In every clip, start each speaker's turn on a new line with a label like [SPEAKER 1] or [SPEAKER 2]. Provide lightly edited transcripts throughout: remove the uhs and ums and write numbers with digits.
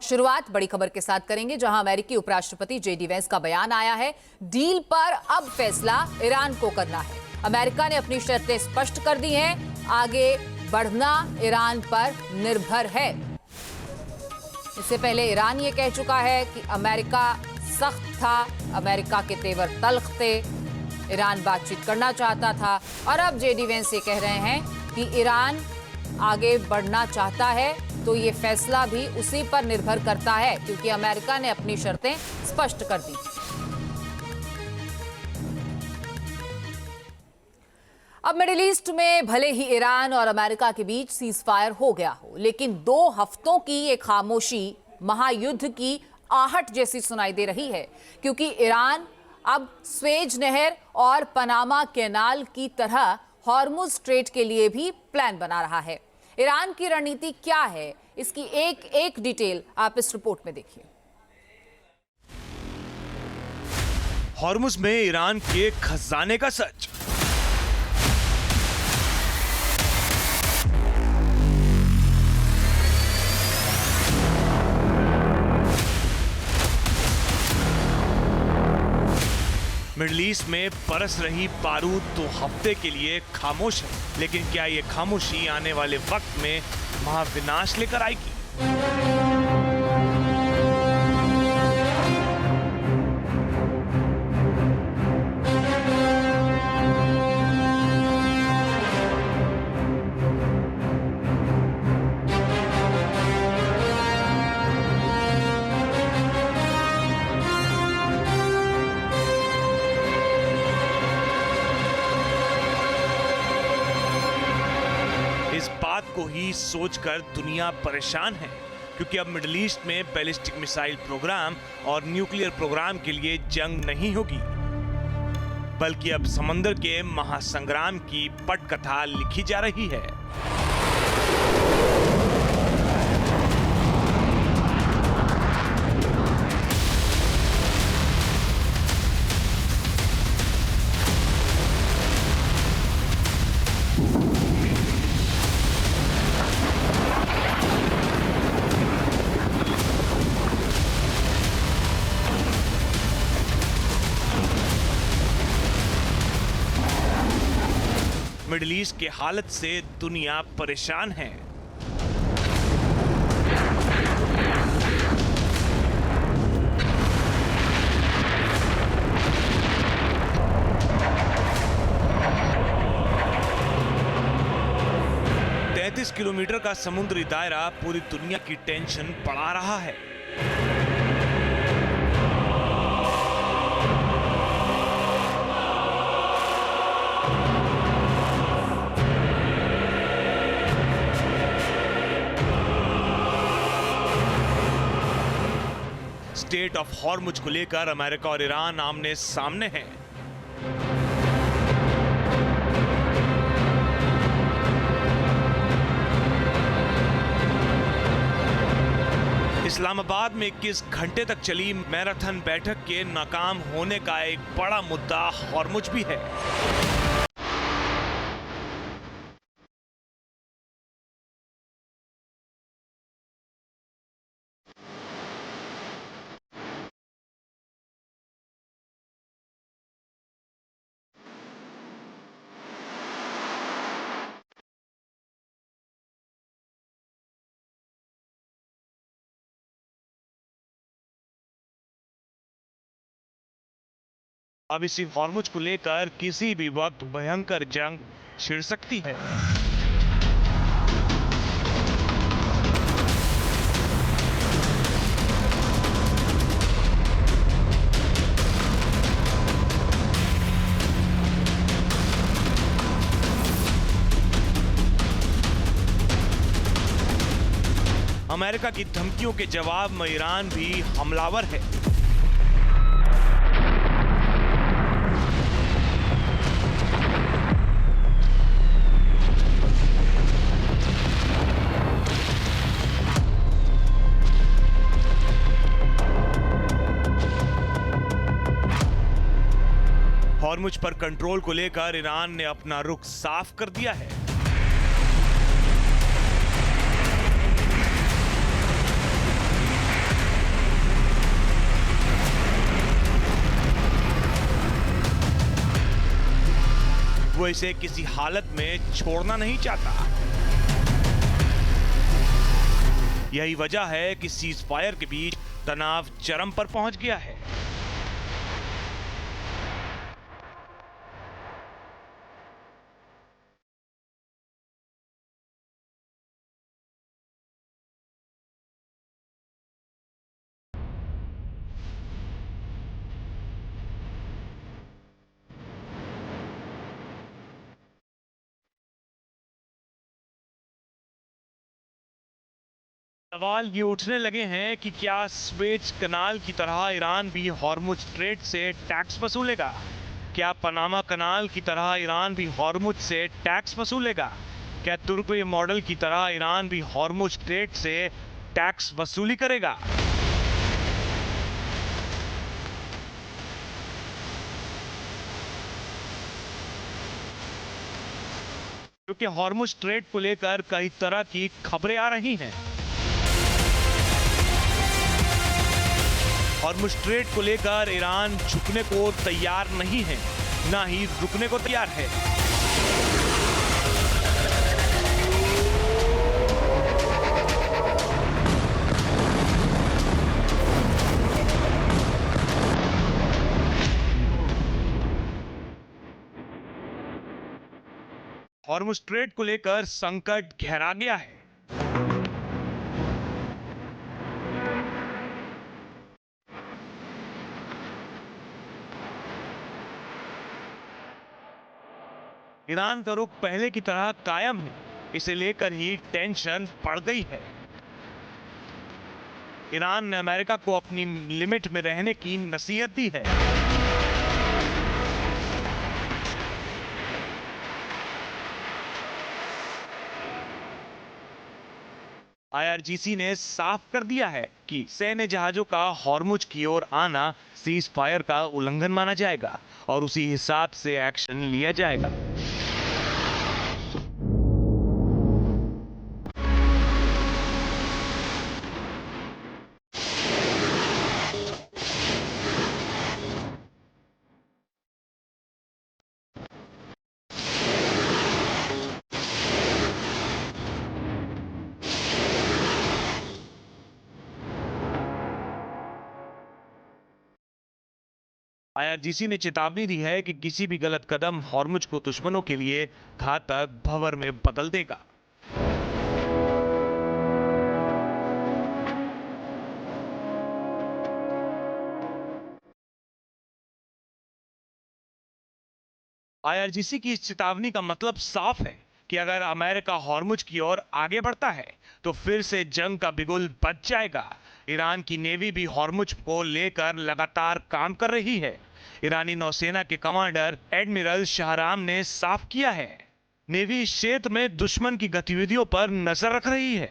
[SPEAKER 1] शुरुआत बड़ी खबर के साथ करेंगे, जहां अमेरिकी उपराष्ट्रपति जेडी वेंस का बयान आया है। डील पर अब फैसला ईरान को करना है। अमेरिका ने अपनी शर्तें स्पष्ट कर दी हैं। आगे बढ़ना ईरान पर निर्भर है। इससे पहले ईरान ये कह चुका है कि अमेरिका सख्त था, अमेरिका के तेवर तल्ख थे, ईरान बातचीत करना चाहता था। और अब जेडी वेंस ये कह रहे हैं कि ईरान आगे बढ़ना चाहता है, तो ये फैसला भी उसी पर निर्भर करता है, क्योंकि अमेरिका ने अपनी शर्तें स्पष्ट कर दी। अब मिडिल ईस्ट में भले ही ईरान और अमेरिका के बीच सीज फायर हो गया हो, लेकिन 2 हफ्तों की ये खामोशी महायुद्ध की आहट जैसी सुनाई दे रही है, क्योंकि ईरान अब स्वेज नहर और पनामा कैनाल की तरह हॉर्मुज स्ट्रेट के लिए भी प्लान बना रहा है। ईरान की रणनीति क्या है, इसकी एक एक डिटेल आप इस रिपोर्ट में देखिए।
[SPEAKER 2] हॉर्मुज में ईरान के खजाने का सच। मिडिल ईस्ट में बरस रही बारूद 2 हफ्ते के लिए खामोश है, लेकिन क्या ये खामोशी आने वाले वक्त में महाविनाश लेकर आएगी? इस बात को ही सोचकर दुनिया परेशान है, क्योंकि अब मिडिल ईस्ट में बैलिस्टिक मिसाइल प्रोग्राम और न्यूक्लियर प्रोग्राम के लिए जंग नहीं होगी, बल्कि अब समंदर के महासंग्राम की पटकथा लिखी जा रही है। मिडिल ईस्ट के हालत से दुनिया परेशान है। किलोमीटर का समुद्री दायरा पूरी दुनिया की टेंशन बढ़ा रहा है। स्टेट ऑफ हॉर्मुज को लेकर अमेरिका और ईरान आमने सामने हैं। इस्लामाबाद में 21 घंटे तक चली मैराथन बैठक के नाकाम होने का एक बड़ा मुद्दा हॉर्मुज भी है। अब इसी हॉर्मुज को लेकर किसी भी वक्त भयंकर जंग छिड़ सकती है। अमेरिका की धमकियों के जवाब में ईरान भी हमलावर है। हॉर्मुज पर कंट्रोल को लेकर ईरान ने अपना रुख साफ कर दिया है। वो इसे किसी हालत में छोड़ना नहीं चाहता। यही वजह है कि सीज फायर के बीच तनाव चरम पर पहुंच गया है। सवाल ये उठने लगे हैं कि क्या स्वेज कनाल की तरह ईरान भी हॉर्मुज स्ट्रेट से टैक्स वसूलेगा? क्या पनामा कनाल की तरह ईरान भी हॉर्मुज से टैक्स वसूलेगा? क्या तुर्की मॉडल की तरह ईरान भी हॉर्मुज स्ट्रेट से टैक्स वसूली करेगा? क्योंकि हॉर्मुज स्ट्रेट को लेकर कई तरह की खबरें आ रही हैं। हॉर्मुज स्ट्रेट को लेकर ईरान झुकने को तैयार नहीं है, ना ही रुकने को तैयार है। हॉर्मुज स्ट्रेट को लेकर संकट गहरा गया है। ईरान का रुख पहले की तरह कायम है, इसे लेकर ही टेंशन बढ़ गई है। ईरान ने अमेरिका को अपनी लिमिट में रहने की नसीहत दी है। IRGC ने साफ कर दिया है कि सैन्य जहाजों का हॉर्मुज की ओर आना सीज फायर का उल्लंघन माना जाएगा और उसी हिसाब से एक्शन लिया जाएगा। IRGC ने चेतावनी दी है कि किसी भी गलत कदम हॉर्मुज को दुश्मनों के लिए घातक भंवर में बदल देगा। IRGC की इस चेतावनी का मतलब साफ है कि अगर अमेरिका हॉर्मुज की ओर आगे बढ़ता है तो फिर से जंग का बिगुल बच जाएगा। ईरान की नेवी भी हॉर्मुज को लेकर लगातार काम कर रही है। ईरानी नौसेना के कमांडर एडमिरल शाहराम ने साफ किया है, नेवी इस क्षेत्र में दुश्मन की गतिविधियों पर नजर रख रही है।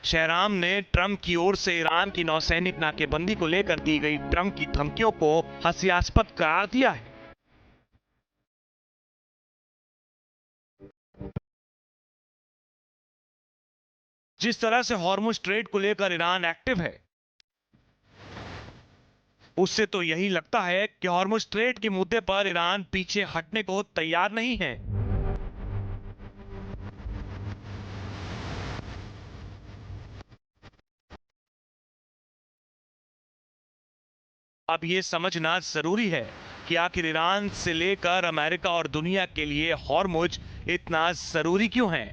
[SPEAKER 2] शहराम ने ट्रंप की ओर से ईरान की नौसैनिक नाकेबंदी को लेकर दी गई ट्रंप की धमकियों को हास्यास्पद करार दिया है। जिस तरह से हॉर्मुज स्ट्रेट को लेकर ईरान एक्टिव है, उससे तो यही लगता है कि हॉर्मुज स्ट्रेट के मुद्दे पर ईरान पीछे हटने को तैयार नहीं है। अब यह समझना जरूरी है कि आखिर ईरान से लेकर अमेरिका और दुनिया के लिए हॉर्मुज इतना जरूरी क्यों है।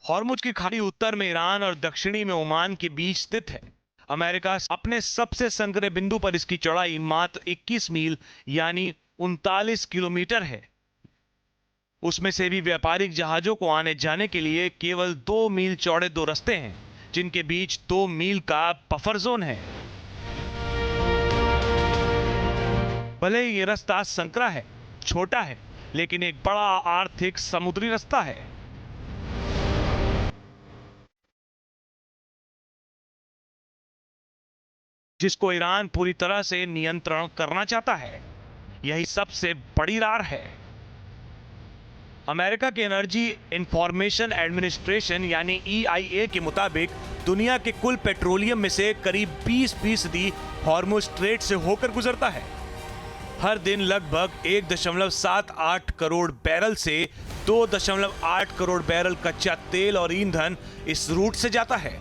[SPEAKER 2] हॉर्मुज की खाड़ी उत्तर में ईरान और दक्षिणी में ओमान के बीच स्थित है। अमेरिका अपने सबसे संकरे बिंदु पर इसकी चौड़ाई मात्र 21 मील यानी 39 किलोमीटर है। उसमें से भी व्यापारिक जहाजों को आने जाने के लिए केवल 2 मील चौड़े दो रास्ते हैं, जिनके बीच 2 मील का बफर जोन है। भले ही ये रास्ता संकरा है, छोटा है, लेकिन एक बड़ा आर्थिक समुद्री रास्ता है। जिसको ईरान पूरी तरह से नियंत्रण करना चाहता है। यही सबसे बड़ी रार है। अमेरिका के एनर्जी इंफॉर्मेशन एडमिनिस्ट्रेशन यानी EIA के मुताबिक दुनिया के कुल पेट्रोलियम में से करीब 20% हॉर्मुज़ स्ट्रेट से होकर गुजरता है। हर दिन लगभग 1.78 करोड़ बैरल से 2.8 करोड़ बैरल कच्चा तेल और ईंधन इस रूट से जाता है।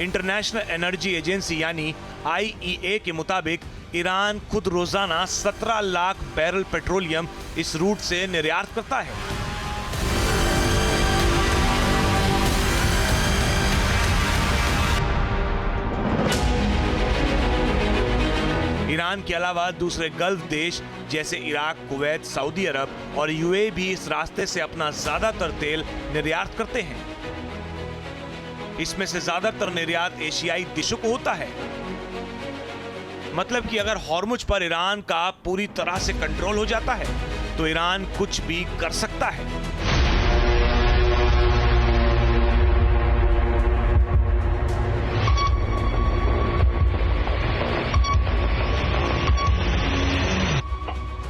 [SPEAKER 2] इंटरनेशनल एनर्जी एजेंसी यानी IEA के मुताबिक ईरान खुद रोजाना 17 लाख बैरल पेट्रोलियम इस रूट से निर्यात करता है। ईरान के अलावा दूसरे गल्फ देश जैसे इराक, कुवैत, सऊदी अरब और UAE भी इस रास्ते से अपना ज्यादातर तेल निर्यात करते हैं। इसमें से ज्यादातर निर्यात एशियाई देशों को होता है। मतलब कि अगर हॉर्मुज पर ईरान का पूरी तरह से कंट्रोल हो जाता है तो ईरान कुछ भी कर सकता है।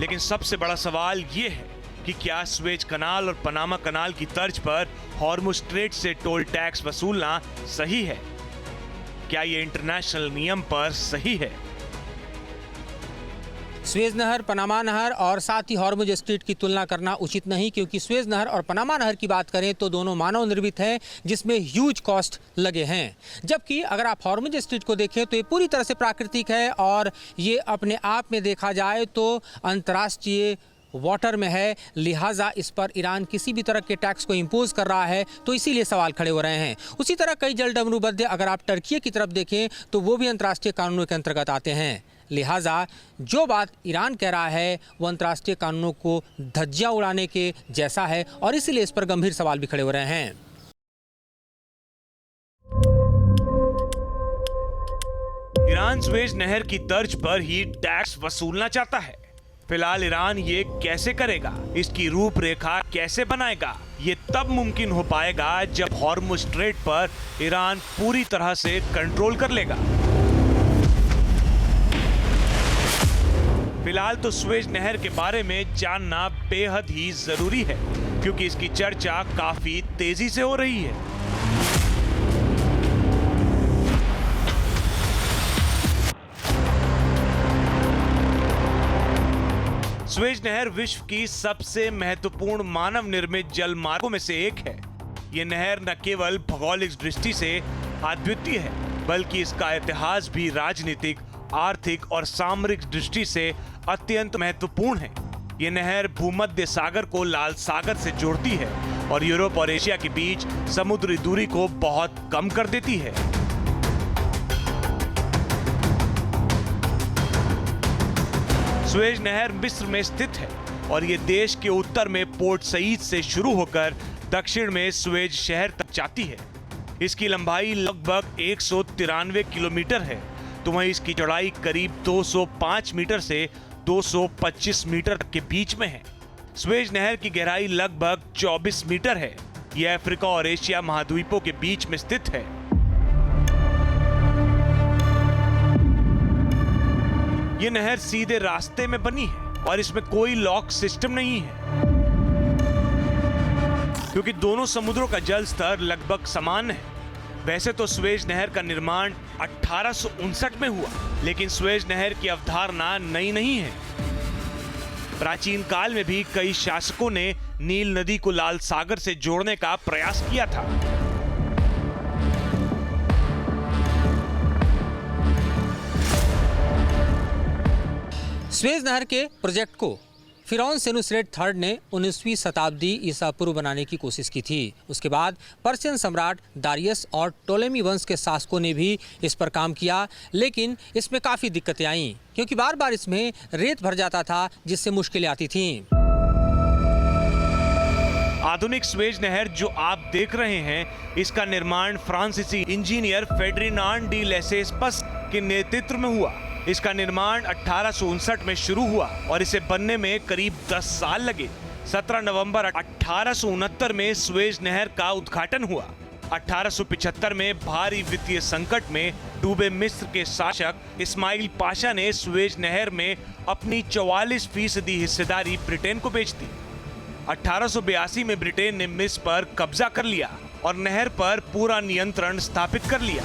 [SPEAKER 2] लेकिन सबसे बड़ा सवाल यह है कि क्या स्वेज कनाल और पनामा कनाल की तर्ज पर हॉर्मुज स्ट्रेट से टोल टैक्स वसूलना सही है? क्या यह इंटरनेशनल नियम पर सही है?
[SPEAKER 3] स्वेज नहर, पनामा नहर और साथ ही हॉर्मुज स्ट्रेट की तुलना करना उचित नहीं, क्योंकि स्वेज नहर और पनामा नहर की बात करें तो दोनों मानव निर्मित हैं जिसमें ह्यूज कॉस्ट लगे हैं। जबकि अगर आप हॉर्मुज स्ट्रेट को देखें तो ये पूरी तरह से प्राकृतिक है और ये अपने आप में देखा जाए तो अंतर्राष्ट्रीय वाटर में है, लिहाजा इस पर ईरान किसी भी तरह के टैक्स को इम्पोज कर रहा है, तो इसीलिए सवाल खड़े हो रहे हैं। उसी तरह कई जलडमरूबंध अगर आप टर्की की तरफ देखें तो वो भी अंतर्राष्ट्रीय कानूनों के अंतर्गत आते हैं। लिहाजा जो बात ईरान कह रहा है वो अंतर्राष्ट्रीय कानूनों को धज्जियां उड़ाने के जैसा है और इसीलिए इस पर गंभीर सवाल भी खड़े हो रहे हैं।
[SPEAKER 2] ईरान स्वेज नहर की तर्ज पर ही टैक्स वसूलना चाहता है। फिलहाल ईरान ये कैसे करेगा, इसकी रूपरेखा कैसे बनाएगा, ये तब मुमकिन हो पाएगा जब हॉर्मुज स्ट्रेट पर ईरान पूरी तरह से कंट्रोल कर लेगा। फिलहाल तो स्वेज नहर के बारे में जानना बेहद ही जरूरी है, क्योंकि इसकी चर्चा काफी तेजी से हो रही है। स्वेज नहर विश्व की सबसे महत्वपूर्ण मानव निर्मित जल मार्गों में से एक है। यह नहर न केवल भौगोलिक दृष्टि से अद्वितीय है, बल्कि इसका इतिहास भी राजनीतिक, आर्थिक और सामरिक दृष्टि से अत्यंत महत्वपूर्ण है। यह नहर भूमध्य सागर को लाल सागर से जोड़ती है और यूरोप और एशिया के बीच समुद्री दूरी को बहुत कम कर देती है। स्वेज नहर मिस्र में स्थित है और यह देश के उत्तर में पोर्ट सईद से शुरू होकर दक्षिण में स्वेज शहर तक जाती है। इसकी लंबाई लगभग 193 किलोमीटर है, तो वहीं इसकी चौड़ाई करीब 205 मीटर से 225 मीटर तक के बीच में है। स्वेज नहर की गहराई लगभग 24 मीटर है। यह अफ्रीका और एशिया महाद्वीपों के बीच में स्थित है। यह नहर सीधे रास्ते में बनी है और इसमें कोई लॉक सिस्टम नहीं है, क्योंकि दोनों समुद्रों का जल स्तर लगभग समान है। वैसे तो स्वेज नहर का निर्माण 1859 में हुआ, लेकिन स्वेज नहर की अवधारणा नई नहीं है। प्राचीन काल में भी कई शासकों ने नील नदी को लाल सागर से जोड़ने का प्रयास किया था।
[SPEAKER 3] स्वेज नहर के प्रोजेक्ट को फिरौन सेनुसरेट III ने 19वीं शताब्दी ईसा पूर्व बनाने की कोशिश की थी। उसके बाद पर्शियन सम्राट दारियस और टोलेमी वंश के शासकों ने भी इस पर काम किया, लेकिन इसमें काफ़ी दिक्कतें आईं, क्योंकि बार बार इसमें रेत भर जाता था, जिससे मुश्किलें आती थीं।
[SPEAKER 2] आधुनिक स्वेज नहर जो आप देख रहे हैं, इसका निर्माण फ्रांसीसी इंजीनियर फेडरिनांड डी लेसेस्पस के नेतृत्व में हुआ। इसका निर्माण 1859 में शुरू हुआ और इसे बनने में करीब 10 साल लगे। 17 नवंबर 1869 में स्वेज नहर का उद्घाटन हुआ। 1875 में भारी वित्तीय संकट में डूबे मिस्र के शासक इस्माइल पाशा ने स्वेज नहर में अपनी 44% हिस्सेदारी ब्रिटेन को बेच दी। 1882 में ब्रिटेन ने मिस्र पर कब्जा कर लिया और नहर पर पूरा नियंत्रण स्थापित कर लिया।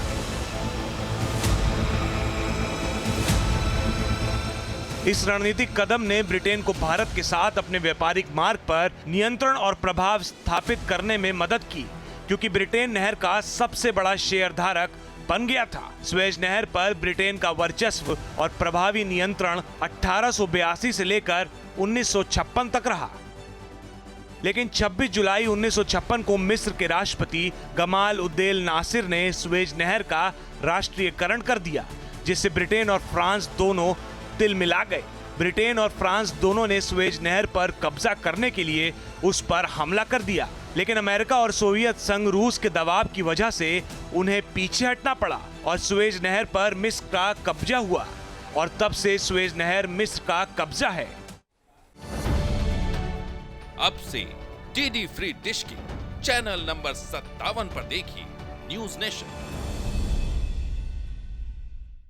[SPEAKER 2] इस रणनीतिक कदम ने ब्रिटेन को भारत के साथ अपने व्यापारिक मार्ग पर नियंत्रण और प्रभाव स्थापित करने में मदद की, क्योंकि ब्रिटेन नहर का सबसे बड़ा शेयरधारक बन गया था। स्वेज नहर पर ब्रिटेन का वर्चस्व और प्रभावी नियंत्रण 1882 से लेकर 1956 तक रहा। लेकिन 26 जुलाई 1956 को मिस्र के राष्ट्रपति गमाल उद्देल नासिर ने स्वेज नहर का राष्ट्रीयकरण कर दिया, जिससे ब्रिटेन और फ्रांस दोनों तिल मिला गए। ब्रिटेन और फ्रांस दोनों ने स्वेज नहर पर कब्जा करने के लिए उस पर हमला कर दिया, लेकिन अमेरिका और सोवियत संघ रूस के दबाव की वजह से उन्हें पीछे हटना पड़ा और स्वेज नहर पर मिस्र का कब्जा हुआ और तब से स्वेज नहर मिस्र का कब्जा है।
[SPEAKER 4] अब से डीडी फ्री डिश की चैनल नंबर 57 पर देखिए न्यूज नेशन।